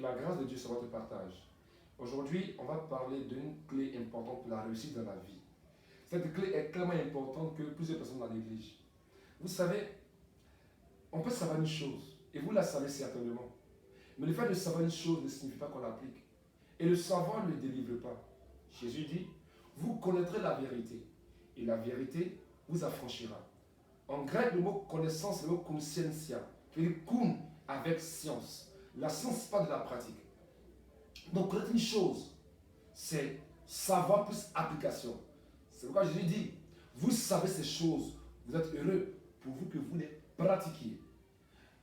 la grâce de Dieu soit votre partage. Aujourd'hui, on va parler d'une clé importante pour la réussite dans la vie. Cette clé est tellement importante que plusieurs personnes la négligent. Vous savez, on peut savoir une chose, et vous la savez certainement. Mais le fait de savoir une chose ne signifie pas qu'on l'applique. Et le savoir ne délivre pas. Jésus dit, vous connaîtrez la vérité, et la vérité vous affranchira. En grec, le mot connaissance, le mot conscientia, qui veut dire kun avec science. La science, ce n'est pas de la pratique. Donc, connaître une chose, c'est savoir plus application. C'est pourquoi Jésus dit, vous savez ces choses, vous êtes heureux pour vous que vous les pratiquiez.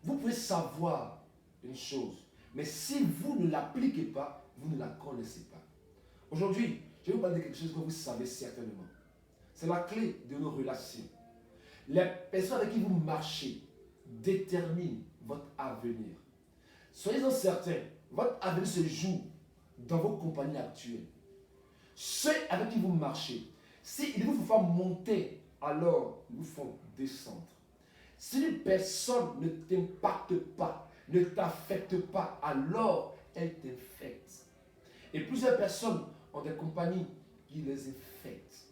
Vous pouvez savoir une chose, mais si vous ne l'appliquez pas, vous ne la connaissez pas. Aujourd'hui, je vais vous parler de quelque chose que vous savez certainement. C'est la clé de nos relations. Les personnes avec qui vous marchez déterminent votre avenir. Soyez-en certains, votre avenir se joue dans vos compagnies actuelles. Ceux avec qui vous marchez, s'ils vous font monter, alors ils vous font descendre. Si une personne ne t'impacte pas, ne t'affecte pas, alors elle t'infecte. Et plusieurs personnes ont des compagnies qui les infectent.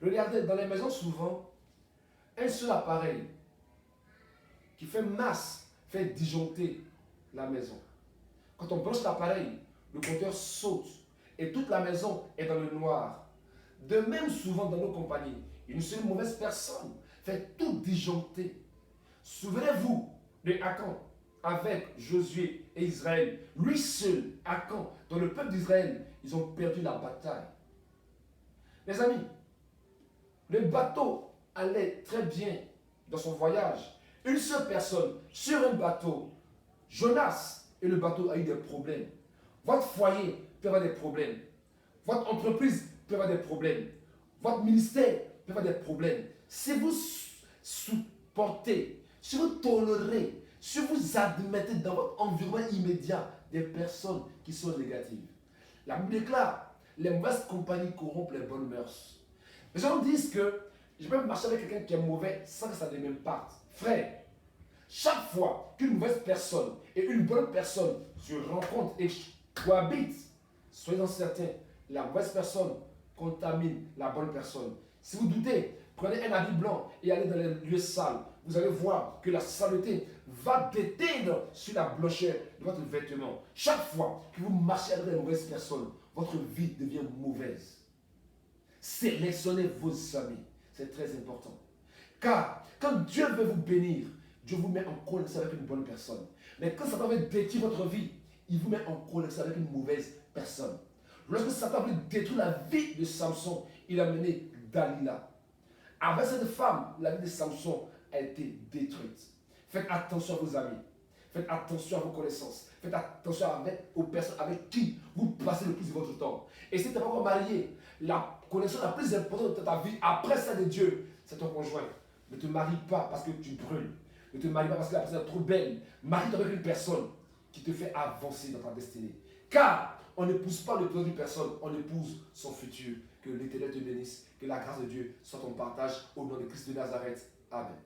Regardez, dans les maisons, souvent, un seul appareil qui fait masse, fait disjoncter la maison. Quand on branche l'appareil, le compteur saute et toute la maison est dans le noir. De même, souvent dans nos compagnies, une seule mauvaise personne fait tout disjoncter. Souvenez-vous de Akan avec Josué et Israël. Lui seul, Akan, dans le peuple d'Israël, ils ont perdu la bataille. Mes amis, le bateau allait très bien dans son voyage. Une seule personne sur un bateau, Jonas, et le bateau a eu des problèmes. Votre foyer peut avoir des problèmes. Votre entreprise peut avoir des problèmes. Votre ministère peut avoir des problèmes. Si vous supportez, si vous tolérez, si vous admettez dans votre environnement immédiat des personnes qui sont négatives. La Bible déclare, les mauvaises compagnies corrompent les bonnes mœurs. Les gens disent que je peux marcher avec quelqu'un qui est mauvais sans que ça ne m'impacte. Frère, chaque fois qu'une mauvaise personne et une bonne personne se rencontrent et cohabitent, soyez-en certains, la mauvaise personne contamine la bonne personne. Si vous doutez, prenez un habit blanc et allez dans les lieux sales. Vous allez voir que la saleté va déteindre sur la blancheur de votre vêtement. Chaque fois que vous marchez avec les mauvaises personnes, votre vie devient mauvaise. Sélectionnez vos amis. C'est très important. Car quand Dieu veut vous bénir, Dieu vous met en connexion avec une bonne personne. Mais quand Satan veut détruire votre vie, il vous met en connexion avec une mauvaise personne. Lorsque Satan veut détruire la vie de Samson, il a mené Dalila. Avec cette femme, la vie de Samson a été détruite. Faites attention à vos amis. Faites attention à vos connaissances. Faites attention aux personnes avec qui vous passez le plus de votre temps. Et si tu n'es pas encore marié, la connaissance la plus importante de ta vie, après celle de Dieu, c'est ton conjoint. Ne te marie pas parce que tu brûles. Ne te marie pas parce que la personne est trop belle. Marie-toi avec une personne qui te fait avancer dans ta destinée. Car on n'épouse pas le présent d'une personne, on épouse son futur. Que l'Éternel te bénisse, que la grâce de Dieu soit ton partage au nom de Christ de Nazareth. Amen.